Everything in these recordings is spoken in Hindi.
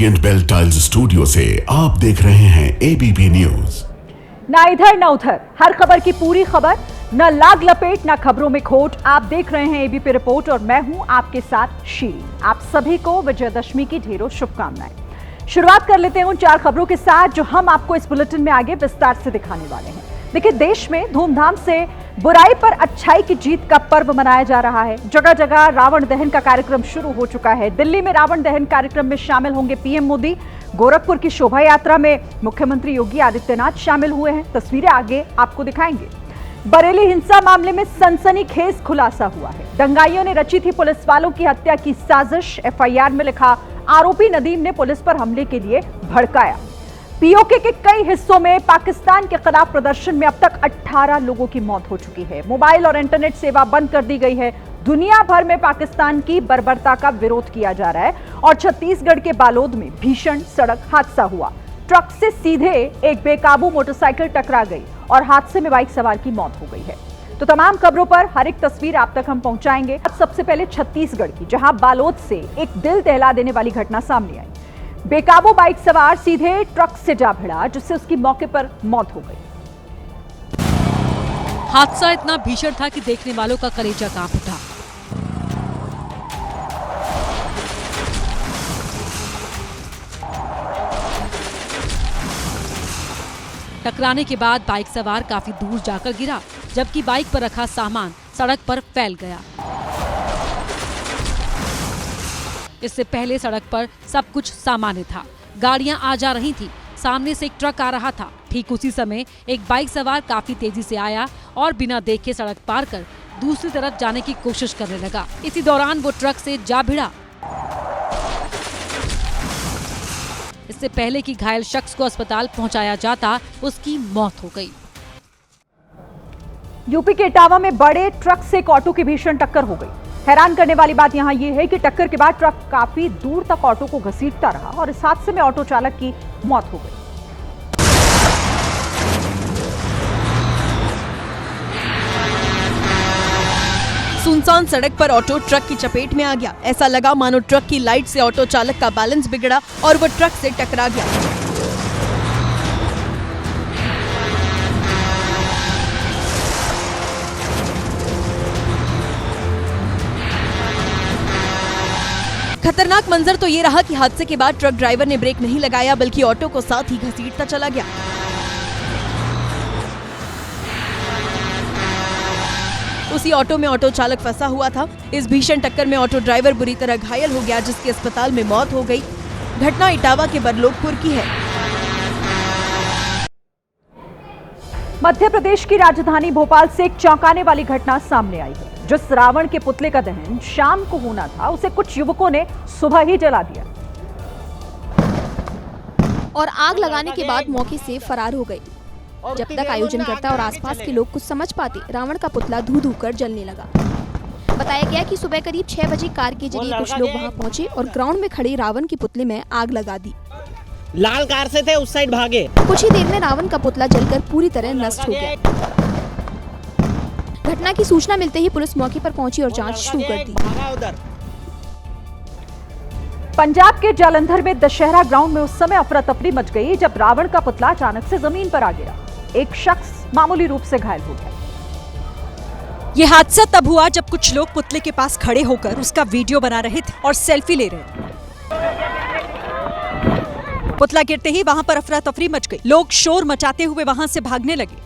ओरिएंट बेल टाइल्स स्टूडियो से आप देख रहे हैं एबीपी न्यूज। ना इधर ना उधर, हर खबर की पूरी खबर, न लाग लपेट ना खबरों में खोट। आप देख रहे हैं एबीपी रिपोर्ट और मैं हूं आपके साथ शीरी। आप सभी को विजयदशमी की ढेरों शुभकामनाएं। शुरुआत कर लेते हैं उन 4 खबरों के साथ जो हम आपको इस बुलेटिन में आगे विस्तार से दिखाने वाले हैं। देखिए, देश में धूमधाम से बुराई पर अच्छाई की जीत का पर्व मनाया जा रहा है। जगह जगह रावण दहन का कार्यक्रम शुरू हो चुका है। दिल्ली में रावण दहन कार्यक्रम में शामिल होंगे पीएम मोदी। गोरखपुर की शोभा यात्रा में मुख्यमंत्री योगी आदित्यनाथ शामिल हुए हैं। तस्वीरें आगे आपको दिखाएंगे। बरेली हिंसा मामले में सनसनीखेज खुलासा हुआ है। दंगाइयों ने रची थी पुलिस वालों की हत्या की साजिश। एफआईआर में लिखा, आरोपी नदीम ने पुलिस पर हमले के लिए भड़काया। पीओके के कई हिस्सों में पाकिस्तान के खिलाफ प्रदर्शन में अब तक 18 लोगों की मौत हो चुकी है। मोबाइल और इंटरनेट सेवा बंद कर दी गई है। दुनिया भर में पाकिस्तान की बर्बरता का विरोध किया जा रहा है। और छत्तीसगढ़ के बालोद में भीषण सड़क हादसा हुआ। ट्रक से सीधे एक बेकाबू मोटरसाइकिल टकरा गई और हादसे में बाइक सवार की मौत हो गई है। तो तमाम खबरों पर हर एक तस्वीर आप तक हम पहुंचाएंगे। सबसे पहले छत्तीसगढ़ की, जहां बालोद से एक दिल दहला देने वाली घटना सामने आई। बेकाबू बाइक सवार सीधे ट्रक से जा भिड़ा, जिससे उसकी मौके पर मौत हो गई। हादसा इतना भीषण था कि देखने वालों का कलेजा कांप उठा। टकराने के बाद बाइक सवार काफी दूर जाकर गिरा, जबकि बाइक पर रखा सामान सड़क पर फैल गया। इससे पहले सड़क पर सब कुछ सामान्य था। गाड़ियां आ जा रही थी। सामने से एक ट्रक आ रहा था। ठीक उसी समय एक बाइक सवार काफी तेजी से आया और बिना देखे सड़क पार कर दूसरी तरफ जाने की कोशिश करने लगा। इसी दौरान वो ट्रक से जा भिड़ा। इससे पहले कि घायल शख्स को अस्पताल पहुंचाया जाता, उसकी मौत हो गई। यूपी के इटावा में बड़े ट्रक से एक ऑटो की भीषण टक्कर हो गई। हैरान करने वाली बात यहां यह है कि टक्कर के बाद ट्रक काफी दूर तक ऑटो को घसीटता रहा और इस हादसे में ऑटो चालक की मौत हो गई। सुनसान सड़क पर ऑटो ट्रक की चपेट में आ गया। ऐसा लगा मानो ट्रक की लाइट से ऑटो चालक का बैलेंस बिगड़ा और वो ट्रक से टकरा गया। खतरनाक मंजर तो ये रहा कि हादसे के बाद ट्रक ड्राइवर ने ब्रेक नहीं लगाया, बल्कि ऑटो को साथ ही घसीटता चला गया। उसी ऑटो में ऑटो चालक फंसा हुआ था। इस भीषण टक्कर में ऑटो ड्राइवर बुरी तरह घायल हो गया, जिसकी अस्पताल में मौत हो गई। घटना इटावा के बरलोकपुर की है। मध्य प्रदेश की राजधानी भोपाल से एक चौंकाने वाली घटना सामने आई है। जिस रावण के पुतले का दहन शाम को होना था, उसे कुछ युवकों ने सुबह ही जला दिया और आग लगाने के बाद मौके से फरार हो गए। जब तक आयोजनकर्ता और आसपास के लोग कुछ समझ पाते, रावण का पुतला धू धू कर जलने लगा। बताया गया कि सुबह करीब 6 बजे कार के जरिए कुछ लोग वहां पहुंचे और ग्राउंड में खड़े रावण के पुतले में आग लगा दी। लाल कार से थे, उस साइड भागे। कुछ ही देर में रावण का पुतला जलकर पूरी तरह नष्ट हो गया। घटना की सूचना मिलते ही पुलिस मौके पर पहुंची और जांच शुरू कर दी। पंजाब के जालंधर में दशहरा ग्राउंड में उस समय अफरा तफरी मच गई जब रावण का पुतला अचानक से जमीन पर आ गिरा। एक शख्स मामूली रूप से घायल हो गया। ये हादसा तब हुआ जब कुछ लोग पुतले के पास खड़े होकर उसका वीडियो बना रहे थे और सेल्फी ले रहे थे। पुतला गिरते ही वहां पर अफरा तफरी मच गई। लोग शोर मचाते हुए वहां से भागने लगे।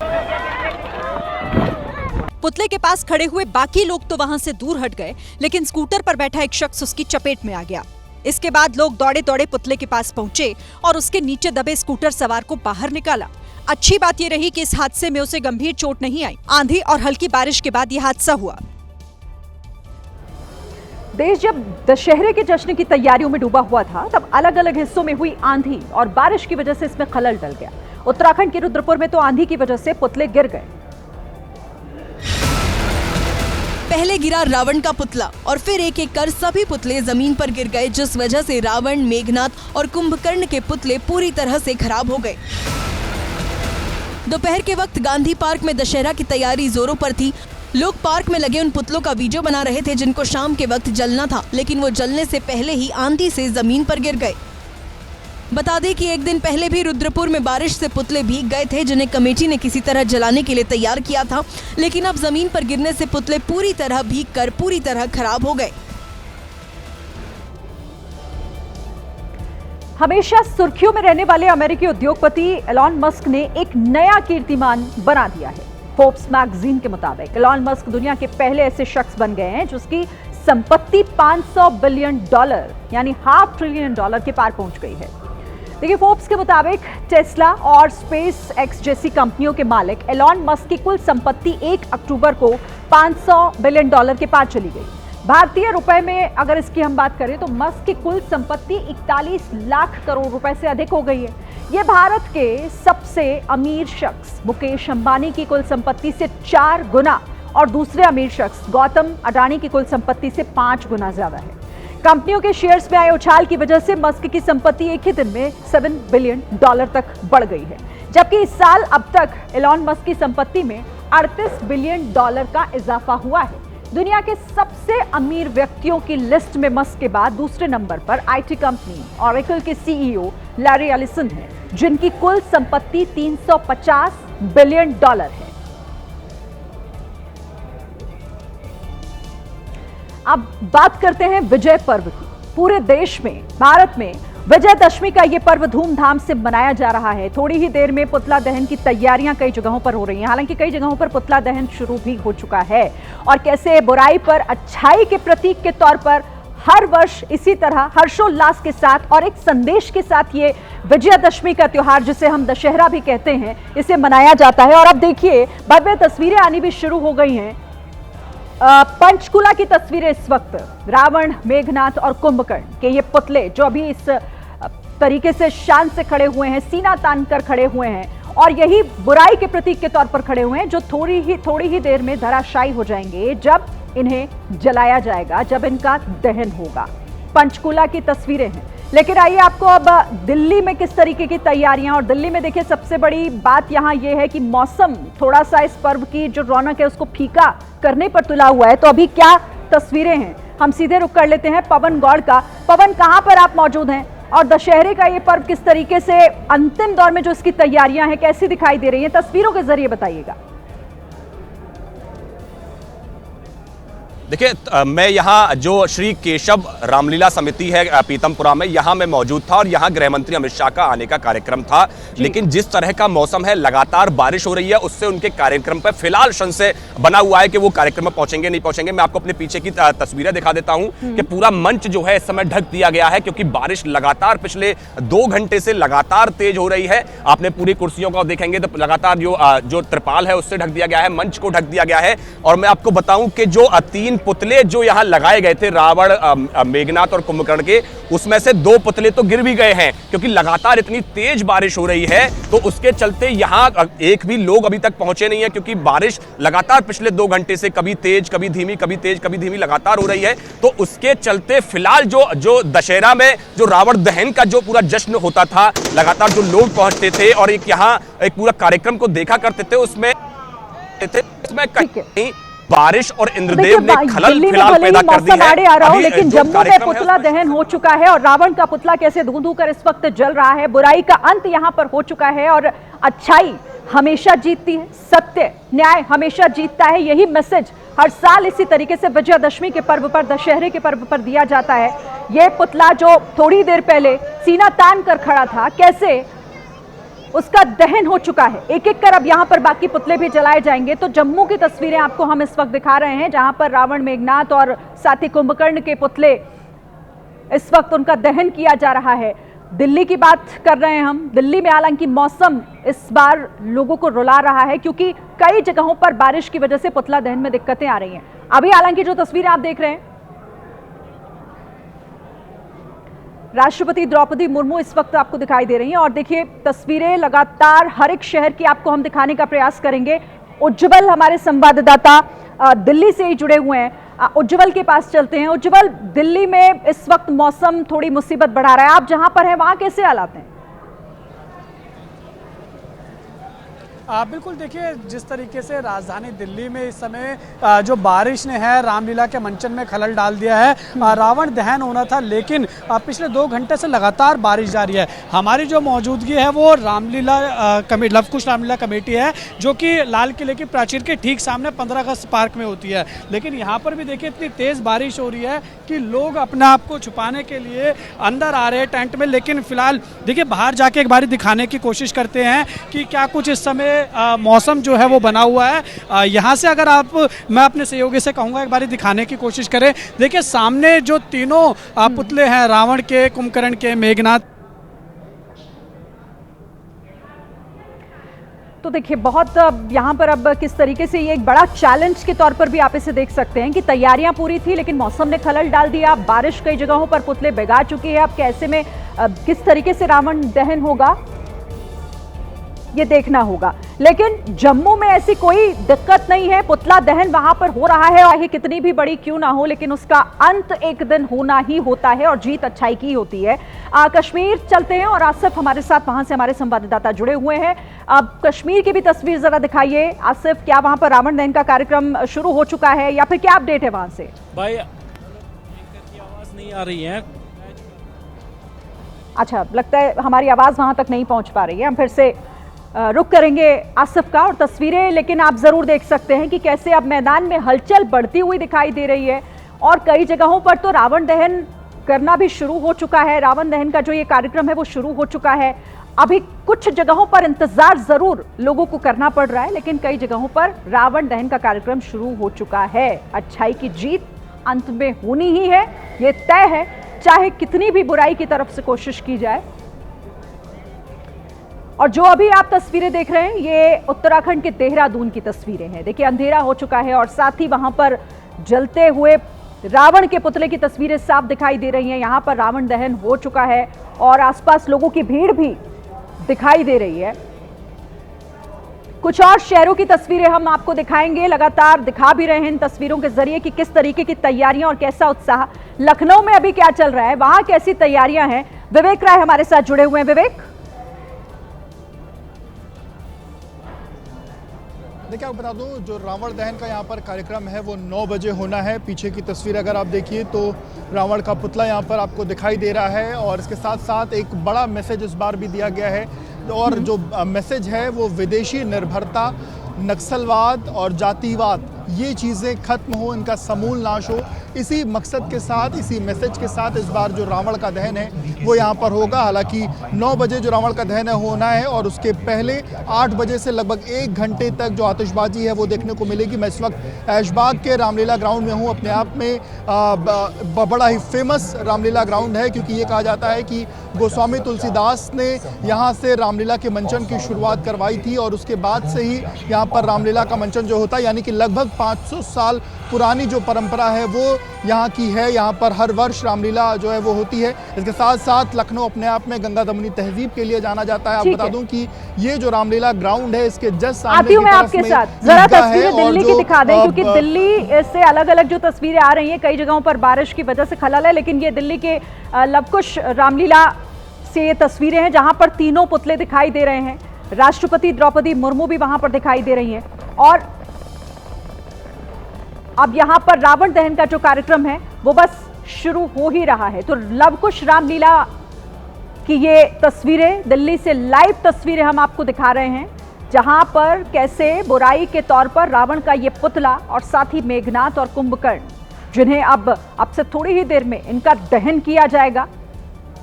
पुतले के पास खड़े हुए बाकी लोग तो वहां से दूर हट गए, लेकिन स्कूटर पर बैठा एक शख्स उसकी चपेट में आ गया। इसके बाद लोग दौड़े दौड़े पुतले के पास पहुंचे और उसके नीचे दबे स्कूटर सवार को बाहर निकाला। अच्छी बात यह रही कि इस हादसे में उसे गंभीर चोट नहीं आई। आंधी और हल्की बारिश के बाद यह हादसा हुआ। देश जब दशहरे के जश्न की तैयारियों में डूबा हुआ था, तब अलग अलग हिस्सों में हुई आंधी और बारिश की वजह से इसमें खलल डल गया। उत्तराखंड के रुद्रपुर में तो आंधी की वजह से पुतले गिर गए। पहले गिरा रावण का पुतला और फिर एक एक कर सभी पुतले जमीन पर गिर गए, जिस वजह से रावण, मेघनाथ और कुंभकर्ण के पुतले पूरी तरह से खराब हो गए। दोपहर के वक्त गांधी पार्क में दशहरा की तैयारी जोरों पर थी। लोग पार्क में लगे उन पुतलों का वीडियो बना रहे थे जिनको शाम के वक्त जलना था, लेकिन वो जलने से पहले ही आंधी से जमीन पर गिर गए। बता दें कि एक दिन पहले भी रुद्रपुर में बारिश से पुतले भीग गए थे, जिन्हें कमेटी ने किसी तरह जलाने के लिए तैयार किया था, लेकिन अब जमीन पर गिरने से पुतले पूरी तरह भीगकर पूरी तरह खराब हो गए। हमेशा सुर्खियों में रहने वाले अमेरिकी उद्योगपति एलॉन मस्क ने एक नया कीर्तिमान बना दिया है। फोर्ब्स मैगजीन के मुताबिक एलॉन मस्क दुनिया के पहले ऐसे शख्स बन गए हैं जिसकी संपत्ति $500 बिलियन यानी $500 बिलियन के पार पहुंच गई है। देखिए, फोर्ब्स के मुताबिक टेस्ला और स्पेस एक्स जैसी कंपनियों के मालिक एलॉन मस्क की कुल संपत्ति 1 अक्टूबर को $500 बिलियन के पार चली गई। भारतीय रुपए में अगर इसकी हम बात करें तो मस्क की कुल संपत्ति 41 लाख करोड़ रुपए से अधिक हो गई है। यह भारत के सबसे अमीर शख्स मुकेश अंबानी की कुल संपत्ति से 4 गुना और दूसरे अमीर शख्स गौतम अडानी की कुल संपत्ति से 5 गुना ज्यादा है। कंपनियों के शेयर्स में आए उछाल की वजह से मस्क की संपत्ति एक ही दिन में $7 बिलियन तक बढ़ गई है, जबकि इस साल अब तक एलॉन मस्क की संपत्ति में $38 बिलियन का इजाफा हुआ है। दुनिया के सबसे अमीर व्यक्तियों की लिस्ट में मस्क के बाद दूसरे नंबर पर आईटी कंपनी ऑरेकल के सीईओ लैरी एलिसन है, जिनकी कुल संपत्ति $350 बिलियन है। अब बात करते हैं विजय पर्व की। पूरे देश में, भारत में विजयदशमी का ये पर्व धूमधाम से मनाया जा रहा है। थोड़ी ही देर में पुतला दहन की तैयारियां कई जगहों पर हो रही हैं। हालांकि कई जगहों पर पुतला दहन शुरू भी हो चुका है। और कैसे बुराई पर अच्छाई के प्रतीक के तौर पर हर वर्ष इसी तरह हर्षोल्लास के साथ और एक संदेश के साथ ये विजयदशमी का त्योहार, जिसे हम दशहरा भी कहते हैं, इसे मनाया जाता है। और अब देखिए, भव्य तस्वीरें आनी भी शुरू हो गई हैं। पंचकुला की तस्वीरें इस वक्त, रावण, मेघनाथ और कुंभकर्ण के ये पुतले जो अभी इस तरीके से शान से खड़े हुए हैं, सीना तान कर खड़े हुए हैं और यही बुराई के प्रतीक के तौर पर खड़े हुए हैं, जो थोड़ी ही देर में धराशायी हो जाएंगे जब इन्हें जलाया जाएगा, जब इनका दहन होगा। पंचकुला की तस्वीरें हैं। लेकिन आइए आपको अब दिल्ली में किस तरीके की तैयारियां, और दिल्ली में देखिए सबसे बड़ी बात यहां यह है कि मौसम थोड़ा सा इस पर्व की जो रौनक है उसको फीका करने पर तुला हुआ है। तो अभी क्या तस्वीरें हैं, हम सीधे रुक कर लेते हैं पवन गौड़ का। पवन, कहां पर आप मौजूद हैं और दशहरे का ये पर्व किस तरीके से अंतिम दौर में जो इसकी तैयारियां हैं कैसी दिखाई दे रही हैं, तस्वीरों के जरिए बताइएगा। देखिए, मैं यहाँ जो श्री केशव रामलीला समिति है पीतमपुरा में, यहाँ मैं मौजूद था और यहाँ गृह मंत्री अमित शाह का आने का कार्यक्रम था। लेकिन जिस तरह का मौसम है, लगातार बारिश हो रही है, उससे उनके कार्यक्रम पर फिलहाल संशय बना हुआ है कि वो कार्यक्रम में पहुंचेंगे नहीं पहुंचेंगे। मैं आपको अपने पीछे की तस्वीरें दिखा देता हूँ कि पूरा मंच जो है इस समय ढक दिया गया है, क्योंकि बारिश लगातार पिछले 2 घंटे से लगातार तेज हो रही है। आपने पूरी कुर्सियों को देखेंगे तो लगातार जो त्रिपाल है उससे ढक दिया गया है, मंच को ढक दिया गया है। और मैं आपको बताऊं कि जो 3 पुतले जो यहां लगाए गए थे, रावण, मेघनाथ और कुंभकर्ण के, उसमें से 2 पुतले तो गिर भी गए हैं, क्योंकि लगातार इतनी तेज बारिश हो रही है। तो उसके चलते यहां एक भी लोग अभी तक पहुंचे नहीं है, क्योंकि बारिश लगातार पिछले 2 घंटे से कभी तेज कभी धीमी, कभी तेज कभी धीमी लगातार हो रही है। तो उसके चलते फिलहाल जो दशहरा में जो रावण दहन का जो पूरा जश्न होता था, लगातार जो लोग पहुंचते थे और यहाँ एक पूरा कार्यक्रम को देखा करते थे, उसमें कहीं बारिश और इंद्रदेव ने खलल फिलहाल पैदा कर दी है। लेकिन जम्मू में पुतला दहन हो चुका है और रावण का पुतला कैसे धूं कर इस वक्त जल रहा है। बुराई का अंत यहां पर हो चुका है और अच्छाई हमेशा जीतती है, सत्य न्याय हमेशा जीतता है। यही मैसेज हर साल इसी तरीके से विजयदशमी के पर्व पर, दशहरे के पर्व पर दिया जाता है। यह पुतला जो थोड़ी देर पहले सीना तान कर खड़ा था, कैसे उसका दहन हो चुका है। एक एक कर अब यहां पर बाकी पुतले भी जलाए जाएंगे। तो जम्मू की तस्वीरें आपको हम इस वक्त दिखा रहे हैं, जहां पर रावण, मेघनाथ और साथ ही कुंभकर्ण के पुतले इस वक्त उनका दहन किया जा रहा है। दिल्ली की बात कर रहे हैं हम। दिल्ली में हालांकि मौसम इस बार लोगों को रुला रहा है, क्योंकि कई जगहों पर बारिश की वजह से पुतला दहन में दिक्कतें आ रही हैं। अभी हालांकि जो तस्वीरें आप देख रहे हैं, राष्ट्रपति द्रौपदी मुर्मू इस वक्त आपको दिखाई दे रही हैं। और देखिए तस्वीरें लगातार हर एक शहर की आपको हम दिखाने का प्रयास करेंगे। उज्जवल हमारे संवाददाता दिल्ली से ही जुड़े हुए हैं, उज्जवल के पास चलते हैं। उज्जवल, दिल्ली में इस वक्त मौसम थोड़ी मुसीबत बढ़ा रहा है, आप जहां पर हैं वहां कैसे हालात हैं? बिल्कुल, देखिए जिस तरीके से राजधानी दिल्ली में इस समय जो बारिश ने है रामलीला के मंचन में खलल डाल दिया है। रावण दहन होना था, लेकिन पिछले 2 घंटे से लगातार बारिश जारी है। हमारी जो मौजूदगी है वो रामलीला लवकुश रामलीला कमेटी है, जो कि लाल किले की प्राचीर के ठीक सामने 15 अगस्त पार्क में होती है। लेकिन यहाँ पर भी देखिए इतनी तेज़ बारिश हो रही है कि लोग अपने आप को छुपाने के लिए अंदर आ रहे हैं टेंट में। लेकिन फिलहाल देखिए बाहर जाके एक बारी दिखाने की कोशिश करते हैं कि क्या कुछ इस समय मौसम जो है वो बना हुआ है। यहाँ से अगर मैं अपने सहयोगी से कहूँगा एक बारी दिखाने की कोशिश करें। देखिए सामने जो तीनों पुतले हैं, रावण के, कुंभकर्ण के, मेघनाथ। तो देखिए बहुत यहाँ पर अब किस तरीके से ये एक बड़ा चैलेंज के तौर पर भी आप इसे देख सकते हैं कि तैयारियां पूरी थी लेकिन मौसम ने खलल डाल दिया। बारिश कई जगहों पर पुतले भिगा चुकी है। अब कैसे में किस तरीके से रावण दहन होगा ये देखना होगा। लेकिन जम्मू में ऐसी कोई दिक्कत नहीं है, पुतला दहन वहां पर हो रहा है। चाहे कितनी भी बड़ी क्यों ना हो, लेकिन उसका अंत एक दिन होना ही होता है और जीत अच्छाई की होती है। कश्मीर चलते हैं और आसिफ हमारे साथ वहां से हमारे संवाददाता जुड़े हुए हैं। अब कश्मीर की भी तस्वीर जरा दिखाइए आसिफ, क्या वहां पर रावण दहन का कार्यक्रम शुरू हो चुका है या फिर क्या अपडेट है वहां से? भाई की आवाज नहीं आ रही है। अच्छा, लगता है हमारी आवाज वहां तक नहीं पहुंच पा रही है। हम फिर से रुक करेंगे आसिफ का और तस्वीरें, लेकिन आप जरूर देख सकते हैं कि कैसे अब मैदान में हलचल बढ़ती हुई दिखाई दे रही है और कई जगहों पर तो रावण दहन करना भी शुरू हो चुका है। रावण दहन का जो ये कार्यक्रम है वो शुरू हो चुका है। अभी कुछ जगहों पर इंतजार जरूर लोगों को करना पड़ रहा है, लेकिन कई जगहों पर रावण दहन का कार्यक्रम शुरू हो चुका है। अच्छाई की जीत अंत में होनी ही है, ये तय है, चाहे कितनी भी बुराई की तरफ से कोशिश की जाए। और जो अभी आप तस्वीरें देख रहे हैं ये उत्तराखंड के देहरादून की तस्वीरें हैं। देखिए अंधेरा हो चुका है और साथ ही वहां पर जलते हुए रावण के पुतले की तस्वीरें साफ दिखाई दे रही हैं। यहां पर रावण दहन हो चुका है और आसपास लोगों की भीड़ भी दिखाई दे रही है। कुछ और शहरों की तस्वीरें हम आपको दिखाएंगे, लगातार दिखा भी रहे हैं इन तस्वीरों के जरिए कि किस तरीके की तैयारियां और कैसा उत्साह। लखनऊ में अभी क्या चल रहा है, वहां कैसी तैयारियां हैं? विवेक राय हमारे साथ जुड़े हुए हैं। विवेक, देखिए आपको बता दूं, जो रावण दहन का यहाँ पर कार्यक्रम है वो 9 बजे होना है। पीछे की तस्वीर अगर आप देखिए तो रावण का पुतला यहाँ पर आपको दिखाई दे रहा है और इसके साथ साथ एक बड़ा मैसेज इस बार भी दिया गया है और जो मैसेज है वो विदेशी निर्भरता, नक्सलवाद और जातिवाद, ये चीज़ें खत्म हो, इनका समूल नाश हो। इसी मकसद के साथ, इसी मैसेज के साथ इस बार जो रावण का दहन है वो यहाँ पर होगा। हालांकि 9 बजे जो रावण का दहन होना है और उसके पहले 8 बजे से लगभग 1 घंटे तक जो आतिशबाजी है वो देखने को मिलेगी। मैं इस वक्त ऐशबाग के रामलीला ग्राउंड में हूँ। अपने आप में बड़ा ही फेमस रामलीला ग्राउंड है, क्योंकि ये कहा जाता है कि गोस्वामी तुलसीदास ने यहाँ से रामलीला के मंचन की शुरुआत करवाई थी और उसके बाद से ही यहाँ पर रामलीला का मंचन जो होता है, यानी कि लगभग 500 साल पुरानी जो परंपरा है वो यहाँ की है। यहाँ पर हर वर्ष रामलीला जो है वो होती है। इसके साथ साथ लखनऊ अपने आप में गंगा दमनी तहजीब के लिए जाना जाता है। आप बता दूं कि ये जो रामलीला ग्राउंड है इसके जस्ट सामने की तरफ में जरा तस्वीरें दिल्ली की दिखा दें, क्योंकि दिल्ली से अलग अलग जो तस्वीरें आ रही हैं, कई जगहों पर बारिश की वजह से खलल है, लेकिन ये दिल्ली के लवकुश रामलीला से ये तस्वीरें हैं जहां पर तीनों पुतले दिखाई दे रहे हैं। राष्ट्रपति द्रौपदी मुर्मू भी वहां पर दिखाई दे रही हैं और अब यहां पर रावण दहन का जो कार्यक्रम है वो बस शुरू हो ही रहा है। तो लवकुश रामलीला की ये तस्वीरें, दिल्ली से लाइव तस्वीरें हम आपको दिखा रहे हैं, जहां पर कैसे बुराई के तौर पर रावण का ये पुतला और साथ ही मेघनाथ और कुंभकर्ण, जिन्हें अब से थोड़ी ही देर में इनका दहन किया जाएगा।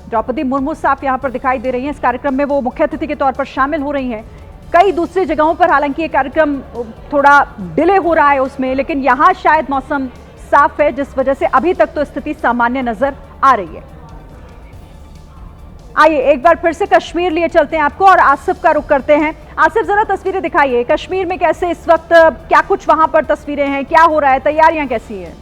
द्रौपदी मुर्मू साहब यहां पर दिखाई दे रही हैं। इस कार्यक्रम में वो मुख्य अतिथि के तौर पर शामिल हो रही हैं। कई दूसरी जगहों पर हालांकि ये कार्यक्रम थोड़ा डिले हो रहा है उसमें, लेकिन यहां शायद मौसम साफ है, जिस वजह से अभी तक तो स्थिति सामान्य नजर आ रही है। आइए एक बार फिर से कश्मीर लिए चलते हैं आपको और आसिफ का रुख करते हैं। आसिफ, जरा तस्वीरें दिखाइए, कश्मीर में कैसे इस वक्त क्या कुछ वहां पर तस्वीरें हैं, क्या हो रहा है, तैयारियां कैसी हैं?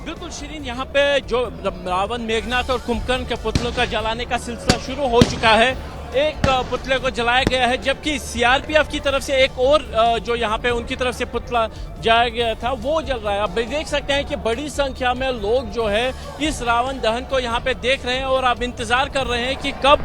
बिल्कुल शिरीन, यहाँ पे जो रावण, मेघनाथ और कुंभकर्ण के पुतलों का जलाने का सिलसिला शुरू हो चुका है एक पुतले को जलाया गया है, जबकि सीआरपीएफ की तरफ से एक और जो यहाँ पे उनकी तरफ से पुतला जाया गया था वो जल रहा है। अब देख सकते हैं कि बड़ी संख्या में लोग जो है इस रावण दहन को यहाँ पे देख रहे हैं और अब इंतजार कर रहे हैं कि कब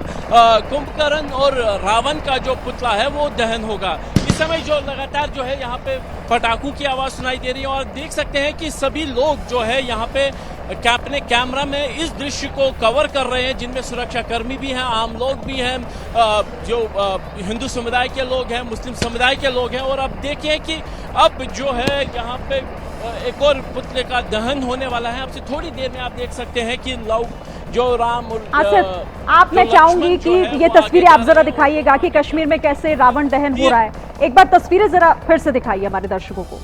कुंभकर्ण और रावण का जो पुतला है वो दहन होगा। इस समय जो लगातार जो है यहाँ पे पटाखों की आवाज सुनाई दे रही है और देख सकते हैं कि सभी लोग जो है यहाँ पे अपने कैमरा में इस दृश्य को कवर कर रहे हैं, जिनमें सुरक्षा कर्मी भी हैं, आम लोग भी हैं, जो हिंदू समुदाय के लोग हैं, मुस्लिम समुदाय के लोग हैं। और अब देखिए कि अब जो है यहाँ पे एक और पुतले का दहन होने वाला है। अब से थोड़ी देर में आप देख सकते हैं कि जो राम और आप मैं चाहूंगी कि ये तस्वीरें आप जरा दिखाइएगा कि कश्मीर में कैसे रावण दहन हो रहा है। एक बार तस्वीरें जरा फिर से दिखाइए हमारे दर्शकों को।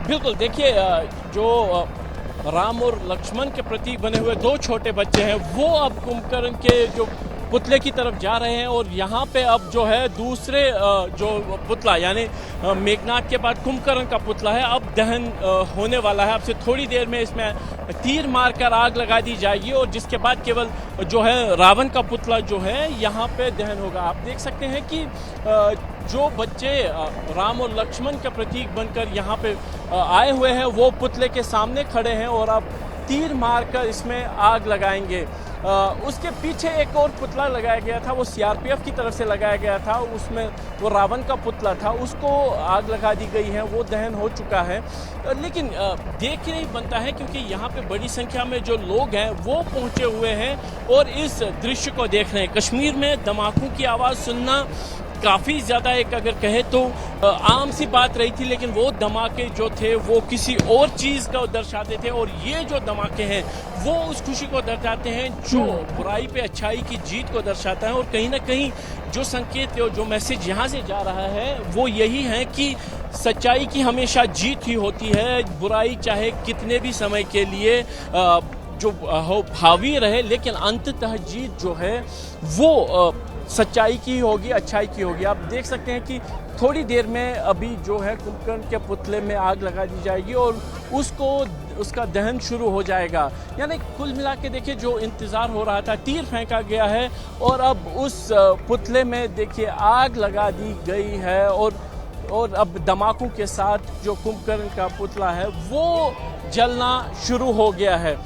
बिल्कुल, देखिए जो राम और लक्ष्मण के प्रतीक बने हुए दो छोटे बच्चे हैं वो अब कुंभकर्ण के जो पुतले की तरफ जा रहे हैं और यहाँ पे अब जो है दूसरे जो पुतला यानी मेघनाथ के बाद कुंभकर्ण का पुतला है अब दहन होने वाला है। अब से थोड़ी देर में इसमें तीर मारकर आग लगा दी जाएगी और जिसके बाद केवल जो है रावण का पुतला जो है यहाँ पे दहन होगा। आप देख सकते हैं कि जो बच्चे राम और लक्ष्मण के प्रतीक बनकर यहाँ पे आए हुए हैं वो पुतले के सामने खड़े हैं और अब तीर मारकर इसमें आग लगाएंगे। उसके पीछे एक और पुतला लगाया गया था, वो सीआरपीएफ की तरफ से लगाया गया था, उसमें वो रावण का पुतला था, उसको आग लगा दी गई है, वो दहन हो चुका है। लेकिन देख नहीं बनता है क्योंकि यहाँ पे बड़ी संख्या में जो लोग हैं वो पहुँचे हुए हैं और इस दृश्य को देख रहे हैं। कश्मीर में धमाकों की आवाज़ सुनना काफ़ी ज़्यादा एक अगर कहे तो आम सी बात रही थी, लेकिन वो धमाके जो थे वो किसी और चीज़ को दर्शाते थे और ये जो धमाके हैं वो उस खुशी को दर्शाते हैं जो बुराई पे अच्छाई की जीत को दर्शाता है। और कहीं ना कहीं जो संकेत जो मैसेज यहाँ से जा रहा है वो यही है कि सच्चाई की हमेशा जीत ही होती है, बुराई चाहे कितने भी समय के लिए जो हो हावी रहे, लेकिन अंततः जीत जो है वो सच्चाई की होगी, अच्छाई की होगी। आप देख सकते हैं कि थोड़ी देर में अभी जो है कुंभकर्ण के पुतले में आग लगा दी जाएगी और उसका दहन शुरू हो जाएगा। यानी कुल मिला के देखिए जो इंतज़ार हो रहा था, तीर फेंका गया है और अब उस पुतले में देखिए आग लगा दी गई है और अब धमाकों के साथ जो कुंभकर्ण का पुतला है वो जलना शुरू हो गया है।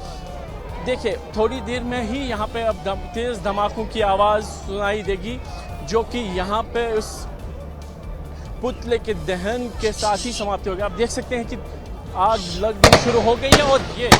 देखिए थोड़ी देर में ही यहाँ पे अब तेज़ धमाकों की आवाज़ सुनाई देगी जो कि यहाँ पे उस पुतले के दहन के साथ ही समाप्त हो गया। आप देख सकते हैं कि आग लगनी शुरू हो गई है और ये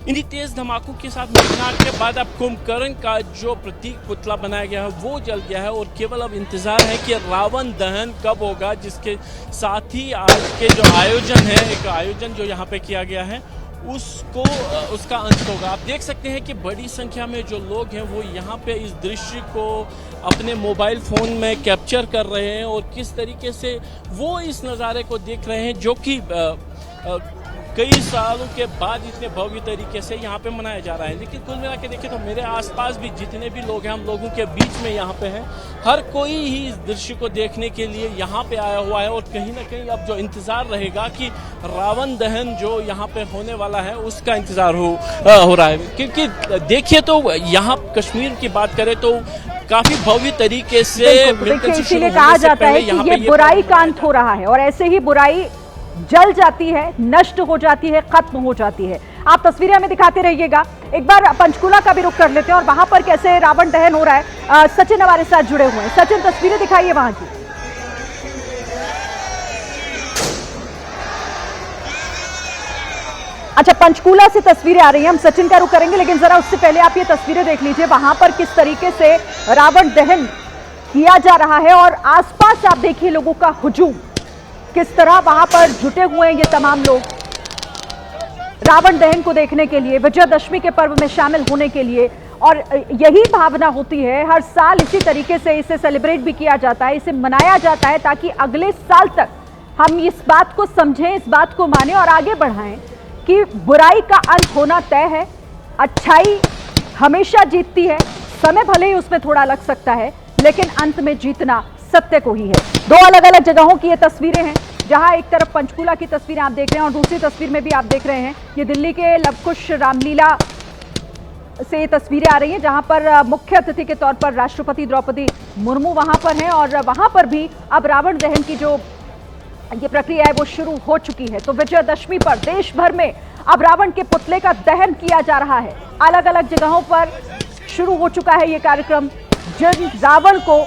इन्हीं तेज धमाकों के साथ मेघनाथ के बाद अब कुंभकर्ण का जो प्रतीक पुतला बनाया गया है वो जल गया है और केवल अब इंतजार है कि रावण दहन कब होगा, जिसके साथ ही आज के जो आयोजन है, एक आयोजन जो यहाँ पे किया गया है उसका अंत होगा। आप देख सकते हैं कि बड़ी संख्या में जो लोग हैं वो यहाँ पे इस दृश्य को अपने मोबाइल फ़ोन में कैप्चर कर रहे हैं और किस तरीके से वो इस नज़ारे को देख रहे हैं जो कि कई सालों के बाद इतने भव्य तरीके से यहाँ पे मनाया जा रहा है। लेकिन कुल मिला के देखें तो मेरे आसपास भी जितने भी लोग हैं, हम लोगों के बीच में यहाँ पे हैं, हर कोई ही इस दृश्य को देखने के लिए यहाँ पे आया हुआ है और कहीं ना कहीं अब जो इंतज़ार रहेगा कि रावण दहन जो यहाँ पे होने वाला है उसका इंतज़ार हो रहा है। क्योंकि देखिए तो यहाँ कश्मीर की बात करें तो काफी भव्य तरीके से इसीलिए कहा जाता है कि ये बुराई का अंत हो रहा है और ऐसे ही बुराई जल जाती है, नष्ट हो जाती है, खत्म हो जाती है। आप तस्वीरें हमें दिखाते रहिएगा। एक बार पंचकूला का भी रुख कर लेते हैं और वहां पर कैसे रावण दहन हो रहा है। सचिन हमारे साथ जुड़े हुए हैं। सचिन, तस्वीरें दिखाइए वहां की। अच्छा, पंचकूला से तस्वीरें आ रही हैं, हम सचिन का रुख करेंगे, लेकिन जरा उससे पहले आप ये तस्वीरें देख लीजिए वहां पर किस तरीके से रावण दहन किया जा रहा है और आसपास आप देखिए लोगों का हुजूम किस तरह वहां पर जुटे हुए हैं ये तमाम लोग रावण दहन को देखने के लिए, विजयदशमी के पर्व में शामिल होने के लिए। और यही भावना होती है, हर साल इसी तरीके से इसे सेलिब्रेट भी किया जाता है, इसे मनाया जाता है ताकि अगले साल तक हम इस बात को समझें, इस बात को माने और आगे बढ़ाएं कि बुराई का अंत होना तय है, अच्छाई हमेशा जीतती है। समय भले ही उसमें थोड़ा लग सकता है, लेकिन अंत में जीतना सत्य को ही है। दो अलग अलग जगहों की ये तस्वीरें हैं, जहां एक तरफ पंचकूला की तस्वीरें आप देख रहे हैं और दूसरी तस्वीर में भी आप देख रहे हैं ये दिल्ली के लवकुश रामलीला से ये तस्वीरें आ रही हैं, जहां पर मुख्य अतिथि के तौर पर राष्ट्रपति द्रौपदी मुर्मू वहां पर हैं और वहां पर भी अब रावण दहन की जो ये प्रक्रिया है वो शुरू हो चुकी है। तो विजयदशमी पर देश भर में अब रावण के पुतले का दहन किया जा रहा है। अलग अलग जगहों पर शुरू हो चुका है ये कार्यक्रम। जिन रावण को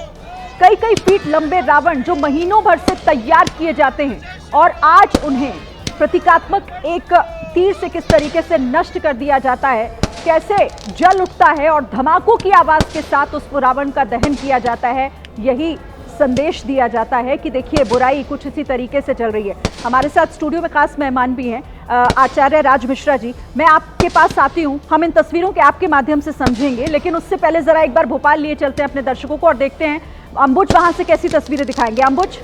कई कई फीट लंबे रावण जो महीनों भर से तैयार किए जाते हैं और आज उन्हें प्रतीकात्मक एक तीर से किस तरीके से नष्ट कर दिया जाता है, कैसे जल उठता है और धमाकों की आवाज के साथ उस रावण का दहन किया जाता है, यही संदेश दिया जाता है कि देखिए बुराई कुछ इसी तरीके से चल रही है। हमारे साथ स्टूडियो में खास मेहमान भी हैं, आचार्य राज मिश्रा जी। मैं आपके पास आती हूं, हम इन तस्वीरों के आपके माध्यम से समझेंगे, लेकिन उससे पहले जरा एक बार भोपाल लिए चलते हैं अपने दर्शकों को और देखते हैं अंबुज वहां से कैसी तस्वीरें दिखाएंगे। अंबुज,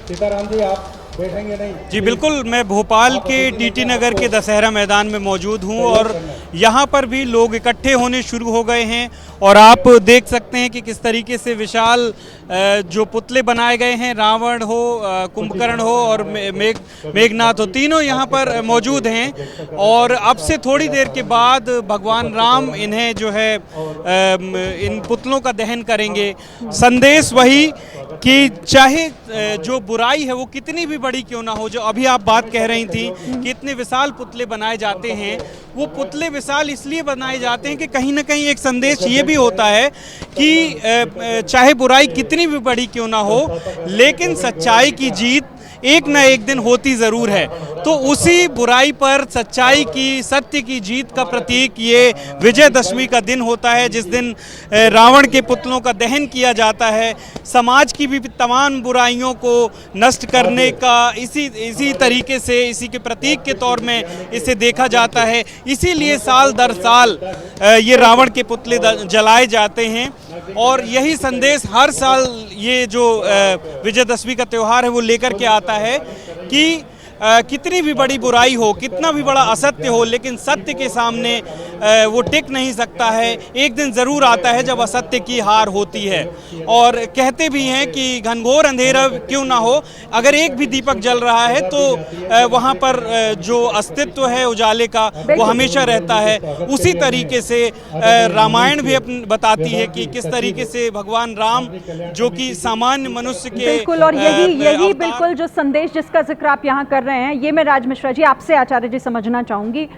सीताराम जी आप बैठेंगे नहीं? जी बिल्कुल, मैं भोपाल के टीटी नगर के दशहरा मैदान में मौजूद हूं और यहां पर भी लोग इकट्ठे होने शुरू हो गए हैं और आप देख सकते हैं कि किस तरीके से विशाल जो पुतले बनाए गए हैं, रावण हो, कुंभकर्ण हो और मेघनाथ हो, तीनों यहां पर मौजूद हैं और अब से थोड़ी देर के बाद भगवान राम इन्हें जो है इन पुतलों का दहन करेंगे। संदेश वही कि चाहे जो बुराई है वो कितनी भी बड़ी क्यों ना हो, जो अभी आप बात कह रही थी कि इतने विशाल पुतले बनाए जाते हैं, वो पुतले विशाल इसलिए बनाए जाते हैं कि कहीं ना कहीं एक संदेश ये भी होता है कि चाहे बुराई कितनी भी बड़ी क्यों ना हो, लेकिन सच्चाई की जीत एक न एक दिन होती जरूर है। तो उसी बुराई पर सच्चाई की, सत्य की जीत का प्रतीक ये विजयदशमी का दिन होता है, जिस दिन रावण के पुतलों का दहन किया जाता है। समाज की भी तमाम बुराइयों को नष्ट करने का इसी तरीके से, इसी के प्रतीक के तौर में इसे देखा जाता है। इसीलिए साल दर साल ये रावण के पुतले जलाए जाते हैं और यही संदेश हर साल ये जो विजयदशमी का त्यौहार है वो लेकर के आता है कि कितनी भी बड़ी बुराई हो, कितना भी बड़ा असत्य हो, लेकिन सत्य के सामने वो टिक नहीं सकता है। एक दिन ज़रूर आता है जब असत्य की हार होती है और कहते भी हैं कि घनघोर अंधेरा क्यों ना हो, अगर एक भी दीपक जल रहा है तो वहाँ पर जो अस्तित्व है उजाले का वो हमेशा रहता है। उसी तरीके से रामायण भी बताती है कि किस तरीके से भगवान राम जो कि सामान्य मनुष्य के बिल्कुल, और यही बिल्कुल जो संदेश जिसका जिक्र आप यहाँ कर रहे हैं, ये मैं राज मिश्रा जी आपसे आचार्य जी समझना चाहूंगी।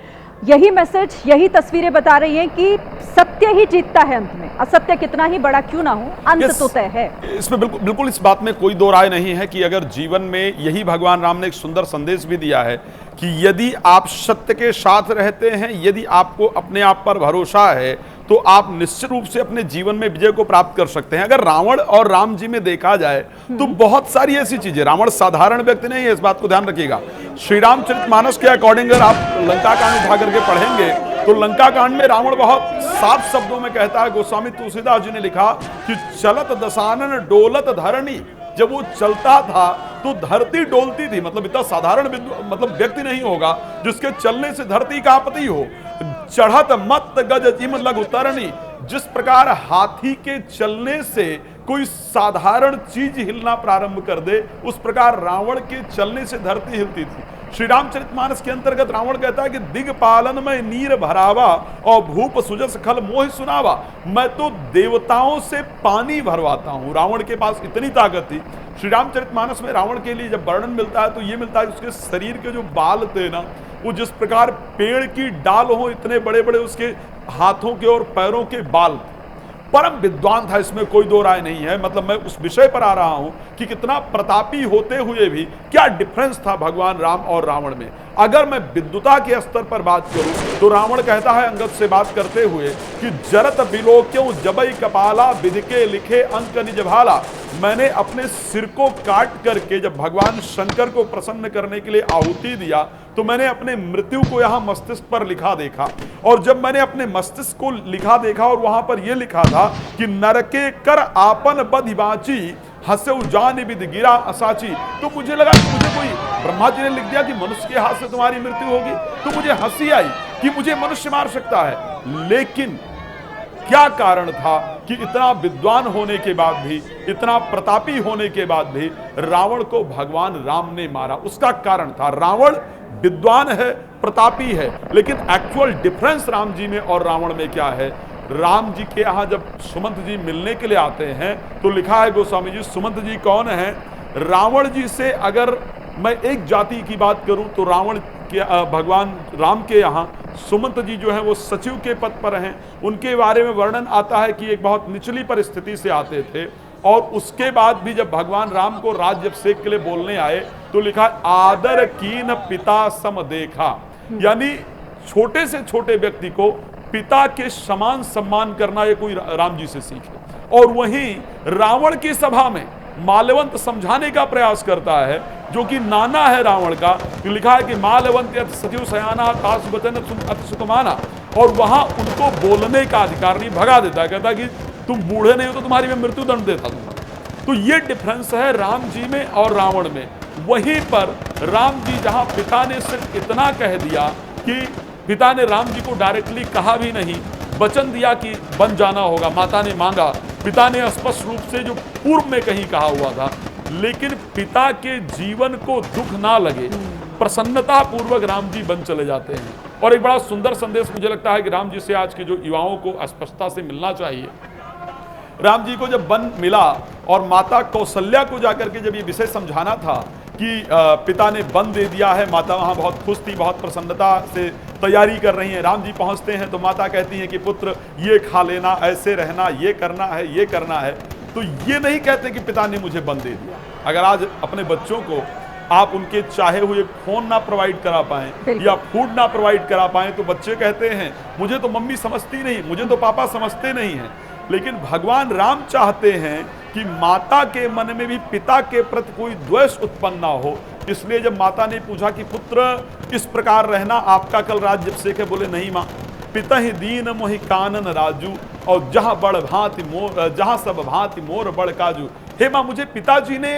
यही मैसेज, यही तस्वीरें बता रही हैं कि सत्य ही जीतता है अंत में, असत्य कितना ही बड़ा क्यों ना हो, अंत तो तय है। इसमें बिल्कुल इस बात में कोई दो राय नहीं है कि अगर जीवन में यही भगवान राम ने एक सुंदर संदेश भी दिया है कि यदि आप सत्य के साथ रहते हैं, यदि आपको अपने आप पर भरोसा है, तो आप निश्चित रूप से अपने जीवन में विजय को प्राप्त कर सकते हैं। अगर रावण और राम जी में देखा जाए तो बहुत सारी ऐसी चीजें, रावण साधारण व्यक्ति नहीं है, इस बात को ध्यान रखिएगा। श्री रामचरितमानस के अकॉर्डिंग अगर आप लंका कांड उठा करके पढ़ेंगे तो लंका कांड में रावण बहुत साफ शब्दों में कहता है, गोस्वामी तुलसीदास जी ने लिखा कि चलत दशानन डोलत धरणी, जब वो चलता था तो धरती डोलती थी। मतलब इतना साधारण मतलब व्यक्ति नहीं होगा जिसके चलने से धरती का आपत्ति हो। चढ़त मत गज इम लघु तरणी, जिस प्रकार हाथी के चलने से कोई साधारण चीज हिलना प्रारंभ कर दे, उस प्रकार रावण के चलने से धरती हिलती थी। श्री रामचरितमानस के अंतर्गत रावण कहता है कि दिग्पालन में नीर भरावा और भूप सुजस खल मोह सुनावा, मैं तो देवताओं से पानी भरवाता हूं। रावण के पास इतनी ताकत थी। श्री रामचरितमानस में रावण के लिए जब वर्णन मिलता है तो ये मिलता है उसके शरीर के जो बाल थे ना, वो जिस प्रकार पेड़ की डाल हो, इतने बड़े बड़े उसके हाथों के और पैरों के बाल। परम विद्वान था, इसमें कोई दो राय नहीं है। मतलब मैं उस विषय पर आ रहा हूं कि कितना प्रतापी होते हुए भी क्या डिफरेंस था भगवान राम और रावण में। अगर मैं विद्वता के स्तर पर बात करूं तो रावण कहता है अंगद से बात करते हुए कि जरत बिलोक्यों जबई कपाला विधि के लिखे अंक निज भाला, मैंने अपने सिर को काट करके जब भगवान शंकर को प्रसन्न करने के लिए आहुति दिया तो मैंने अपने मृत्यु को यहाँ मस्तिष्क पर लिखा देखा। और जब मैंने अपने मस्तिष्क को लिखा देखा और वहां पर यह लिखा था कि नरके कर आपन बधिबाची हंसे जान बिद गिरा असाची। तो मुझे लगा कि मुझे कोई ब्रह्मा जी ने लिख दिया कि मनुष्य के हाथ से तुम्हारी मृत्यु होगी, तो मुझे हंसी आई कि मुझे मनुष्य मार सकता है। लेकिन क्या कारण था कि इतना विद्वान होने के बाद भी, इतना प्रतापी होने के बाद भी रावण को भगवान राम ने मारा? उसका कारण था, रावण विद्वान है, प्रतापी है, लेकिन एक्चुअल डिफरेंस राम जी में और रावण में क्या है? राम जी के यहाँ जब सुमंत जी मिलने के लिए आते हैं तो लिखा है गोस्वामी जी, सुमंत जी कौन है? रावण जी से अगर मैं एक जाति की बात करूं तो रावण के भगवान राम के यहाँ सुमंत जी जो है वो सचिव के पद पर हैं। उनके बारे में वर्णन आता है कि एक बहुत निचली परिस्थिति से आते थे, और उसके बाद भी जब भगवान राम को राज्याभिषेक के लिए बोलने आए तो लिखा आदर कीन पिता सम देखा, यानी छोटे से छोटे व्यक्ति को पिता के समान सम्मान करना, ये कोई राम जी से सीखे। और वहीं रावण की सभा में माल्यवंत समझाने का प्रयास करता है, जो कि नाना है रावण का, तो लिखा है कि माल्यवंत सचिव सयाना तास वचन अति सुकमाना, और वहां उनको बोलने का अधिकार नहीं, भगा देता है, कहता है कि तुम बूढ़े नहीं हो तो तुम्हारी मैं मृत्यु दंड देता दूंगा। तो ये डिफरेंस है राम जी में और रावण में। वहीं पर राम जी जहां पिता ने सिर्फ इतना कह दिया कि पिता ने राम जी को डायरेक्टली कहा भी नहीं, वचन दिया कि बन जाना होगा, माता ने मांगा, पिता ने स्पष्ट रूप से जो पूर्व में कहीं कहा हुआ था, लेकिन पिता के जीवन को दुख ना लगे, प्रसन्नता पूर्वक राम जी बन चले जाते हैं। और एक बड़ा सुंदर संदेश मुझे लगता है कि राम जी से आज के जो युवाओं को स्पष्टता से मिलना चाहिए। राम जी को जब वन मिला और माता कौशल्या को जाकर के जब ये विषय समझाना था कि पिता ने वन दे दिया है, माता वहाँ बहुत खुश थी, बहुत प्रसन्नता से तैयारी कर रही हैं। राम जी पहुँचते हैं तो माता कहती हैं कि पुत्र ये खा लेना, ऐसे रहना, ये करना है, ये करना है। तो ये नहीं कहते कि पिता ने मुझे वन दे दिया। अगर आज अपने बच्चों को आप उनके चाहे हुए फोन ना प्रोवाइड करा पाएं या फूड ना प्रोवाइड करा पाएं तो बच्चे कहते हैं मुझे तो मम्मी समझती नहीं, मुझे तो पापा समझते नहीं हैं। लेकिन भगवान राम चाहते हैं कि माता के मन में भी पिता के प्रति कोई द्वेष उत्पन्न ना हो। इसलिए जब माता ने पूछा कि पुत्र इस प्रकार रहना, आपका कल राज्याभिषेक है, बोले नहीं माँ, पिता ही दीन मोहि कानन राजू, और जहाँ बड़ भांति मोर, जहाँ सब भांति मोर बड़ काजू। हे माँ, मुझे पिताजी ने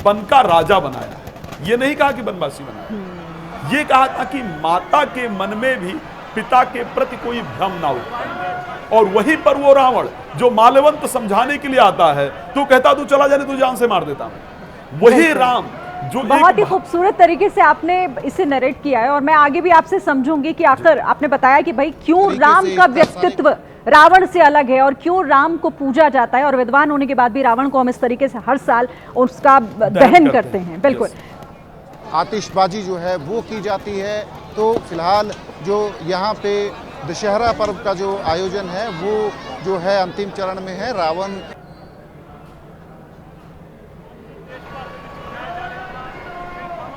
वन का राजा बनाया है, ये नहीं कहा कि वनवासी बनाया, ये कहा था कि माता के मन में भी पिता के प्रति कोई भ्रम ना उत्पन्न। और वहीं पर वो रावण जो माल्यवंत समझाने के लिए आता है तो कहता तू चला जाने, तू जान से मार देता हूं। वही राम जो बहुत ही खूबसूरत तरीके से आपने इसे नरेट किया है, और मैं आगे भी आपसे समझूंगी कि आखिर आपने बताया कि भाई क्यों राम का व्यक्तित्व रावण से अलग है और क्यों राम को पूजा जाता है, और विद्वान होने के बाद भी रावण को हम इस तरीके से हर साल उसका दहन करते हैं। बिल्कुल, आतिशबाजी जो है वो की जाती है। तो फिलहाल जो यहाँ पे दशहरा पर्व का जो आयोजन है वो जो है अंतिम चरण में है। रावण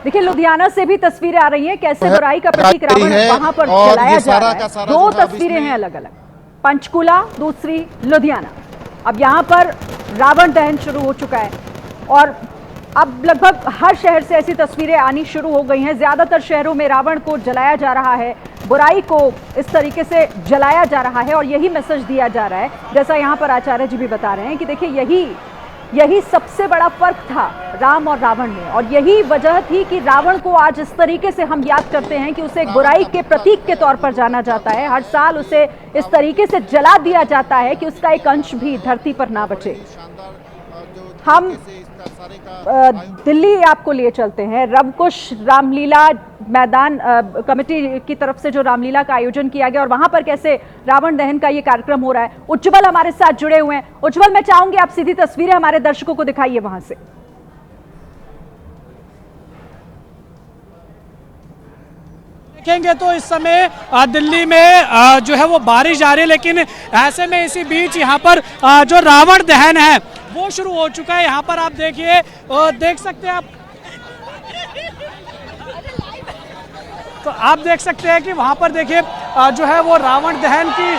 देखिए, लुधियाना से भी तस्वीरें आ रही हैं, कैसे बुराई का प्रतीक रावण वहां पर जलाया जा रहा है। दो तस्वीरें हैं अलग अलग, पंचकुला, दूसरी लुधियाना। अब यहाँ पर रावण दहन शुरू हो चुका है और अब लगभग हर शहर से ऐसी तस्वीरें आनी शुरू हो गई हैं। ज्यादातर शहरों में रावण को जलाया जा रहा है, बुराई को इस तरीके से जलाया जा रहा है और यही मैसेज दिया जा रहा है। जैसा यहाँ पर आचार्य जी भी बता रहे हैं कि देखिए यही सबसे बड़ा फर्क था राम और रावण में, और यही वजह थी कि रावण को आज इस तरीके से हम याद करते हैं कि उसे एक बुराई के प्रतीक के तौर पर जाना जाता है। हर साल उसे इस तरीके से जला दिया जाता है कि उसका एक अंश भी धरती पर ना बचे। हम दिल्ली आपको लिए चलते हैं। रवकुश रामलीला मैदान कमेटी की तरफ से जो रामलीला का आयोजन किया गया और वहां पर कैसे रावण दहन का ये कार्यक्रम हो रहा है। उज्जवल हमारे साथ जुड़े हुए हैं। उज्जवल, मैं चाहूंगी आप सीधी तस्वीरें हमारे दर्शकों को दिखाइए वहां से। देखेंगे तो इस समय दिल्ली में जो है वो बारिश जा रही है, लेकिन ऐसे में इसी बीच यहाँ पर जो रावण दहन है वो शुरू हो चुका है। यहाँ पर आप देखिए, देख सकते हैं आप, तो आप देख सकते हैं कि वहाँ पर देखिए जो है वो रावण दहन की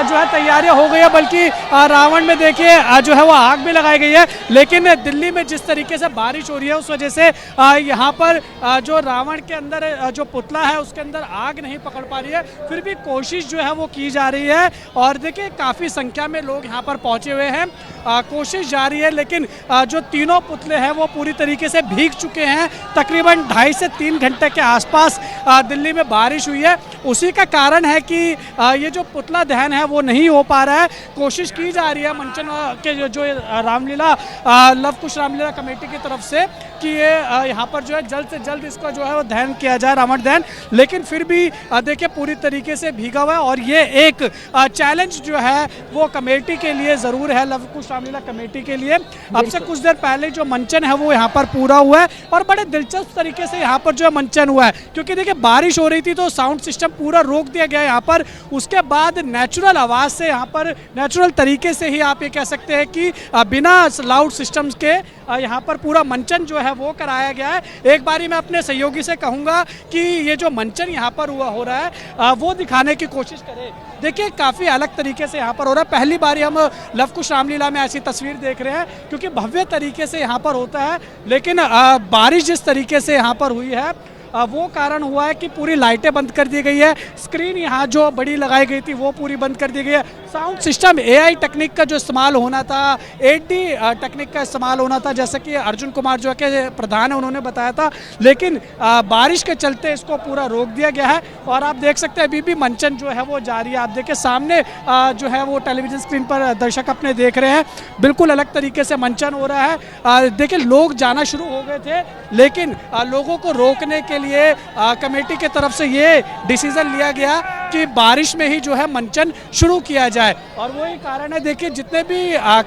जो है तैयारियां हो गई है, बल्कि रावण में देखिए जो है वो आग भी लगाई गई है। लेकिन दिल्ली में जिस तरीके से बारिश हो रही है उस वजह से यहाँ पर जो रावण के अंदर जो पुतला है उसके अंदर आग नहीं पकड़ पा रही है, फिर भी कोशिश जो है वो की जा रही है। और देखिए काफ़ी संख्या में लोग यहाँ पर पहुँचे हुए हैं कोशिश जारी है, लेकिन जो तीनों पुतले हैं वो पूरी तरीके से भीग चुके हैं। तकरीबन 2.5 से 3 घंटे के आसपास दिल्ली में बारिश हुई है, उसी का कारण है कि ये जो पुतला दहन है वो नहीं हो पा रहा है। कोशिश की जा रही है मंचन के जो रामलीला लव कुश रामलीला कमेटी की तरफ से कि ये यहाँ पर जो है जल्द से जल्द इसका जो है वो दहन किया जाए, रावण दहन, लेकिन फिर भी देखिए पूरी तरीके से भीगा हुआ है। और ये एक चैलेंज जो है वो कमेटी के लिए ज़रूर है, लव कुश रामलीला कमेटी के लिए। अब से कुछ देर पहले जो मंचन है वो यहाँ पर पूरा हुआ है और बड़े दिलचस्प तरीके से यहाँ पर जो है मंचन हुआ है, क्योंकि देखिए बारिश हो रही थी तो साउंड सिस्टम पूरा रोक दिया गया यहाँ पर। उसके बाद नेचुरल आवाज़ से यहाँ पर नेचुरल तरीके से ही आप ये कह सकते हैं कि बिना लाउड सिस्टम्स के यहाँ पर पूरा मंचन जो है वो कराया गया है। एक बारी मैं अपने सहयोगी से कहूँगा कि ये जो मंचन यहाँ पर हो रहा है वो दिखाने की कोशिश करें। देखिए काफ़ी अलग तरीके से यहाँ पर हो रहा है। पहली बारी हम लव कुश रामलीला में ऐसी तस्वीर देख रहे हैं, क्योंकि भव्य तरीके से यहाँ पर होता है, लेकिन बारिश जिस तरीके से यहाँ पर हुई है वो कारण हुआ है कि पूरी लाइटें बंद कर दी गई है, स्क्रीन यहाँ जो बड़ी लगाई गई थी वो पूरी बंद कर दी गई है, साउंड सिस्टम AI टेक्निक का जो इस्तेमाल होना था, 8D टेक्निक का इस्तेमाल होना था, जैसे कि अर्जुन कुमार जो के प्रधान है उन्होंने बताया था, लेकिन बारिश के चलते इसको पूरा रोक दिया गया है। और आप देख सकते हैं अभी भी मंचन जो है वो जारी है। आप देखिए सामने जो है वो टेलीविजन स्क्रीन पर दर्शक अपने देख रहे हैं, बिल्कुल अलग तरीके से मंचन हो रहा है। देखिए लोग जाना शुरू हो गए थे, लेकिन लोगों को रोकने के लिए कमेटी की तरफ से ये डिसीजन लिया गया कि बारिश में ही जो है मंचन शुरू किया जाए। और वही कारण है, देखिए जितने भी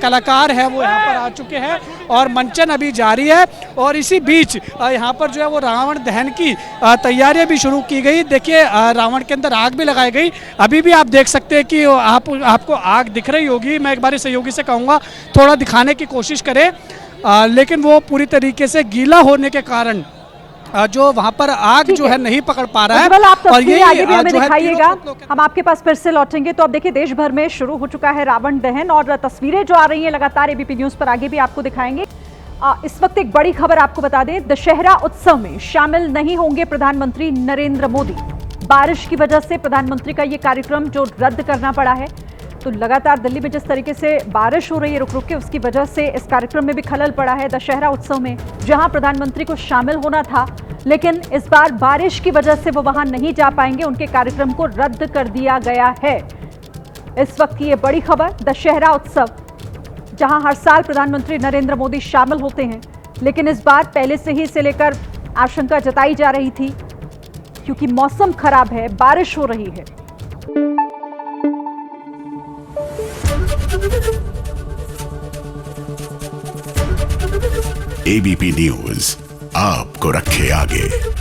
कलाकार हैं वो यहाँ पर आ चुके हैं और मंचन अभी जारी है। और इसी बीच यहाँ पर जो है वो रावण दहन की तैयारियां भी शुरू की गई। देखिए रावण के अंदर आग भी लगाई गई, अभी भी आप देख सकते हैं कि आपको आग दिख रही होगी। मैं एक बार सहयोगी से कहूँगा थोड़ा दिखाने की कोशिश करें, लेकिन वो पूरी तरीके से गीला होने के कारण जो वहाँ पर आग जो है नहीं पकड़ पा रहा है। आप और ये आगे भी हमें दिखाइएगा, हम आपके पास फिर से लौटेंगे। तो अब देखिए देश भर में शुरू हो चुका है रावण दहन और तस्वीरें जो आ रही हैं लगातार एबीपी न्यूज पर आगे भी आपको दिखाएंगे। इस वक्त एक बड़ी खबर आपको बता दें, दशहरा उत्सव में शामिल नहीं होंगे प्रधानमंत्री नरेंद्र मोदी। बारिश की वजह से प्रधानमंत्री का ये कार्यक्रम जो रद्द करना पड़ा है, तो लगातार दिल्ली में जिस तरीके से बारिश हो रही है रुक रुक के, उसकी वजह से इस कार्यक्रम में भी खलल पड़ा है। दशहरा उत्सव में जहां प्रधानमंत्री को शामिल होना था, लेकिन इस बार बारिश की वजह से वो वहां नहीं जा पाएंगे, उनके कार्यक्रम को रद्द कर दिया गया है। इस वक्त की ये बड़ी खबर, दशहरा उत्सव जहां हर साल प्रधानमंत्री नरेंद्र मोदी शामिल होते हैं, लेकिन इस बार पहले से ही इसे लेकर आशंका जताई जा रही थी, क्योंकि मौसम खराब है, बारिश हो रही है। एबीपी न्यूज आपको रखे आगे।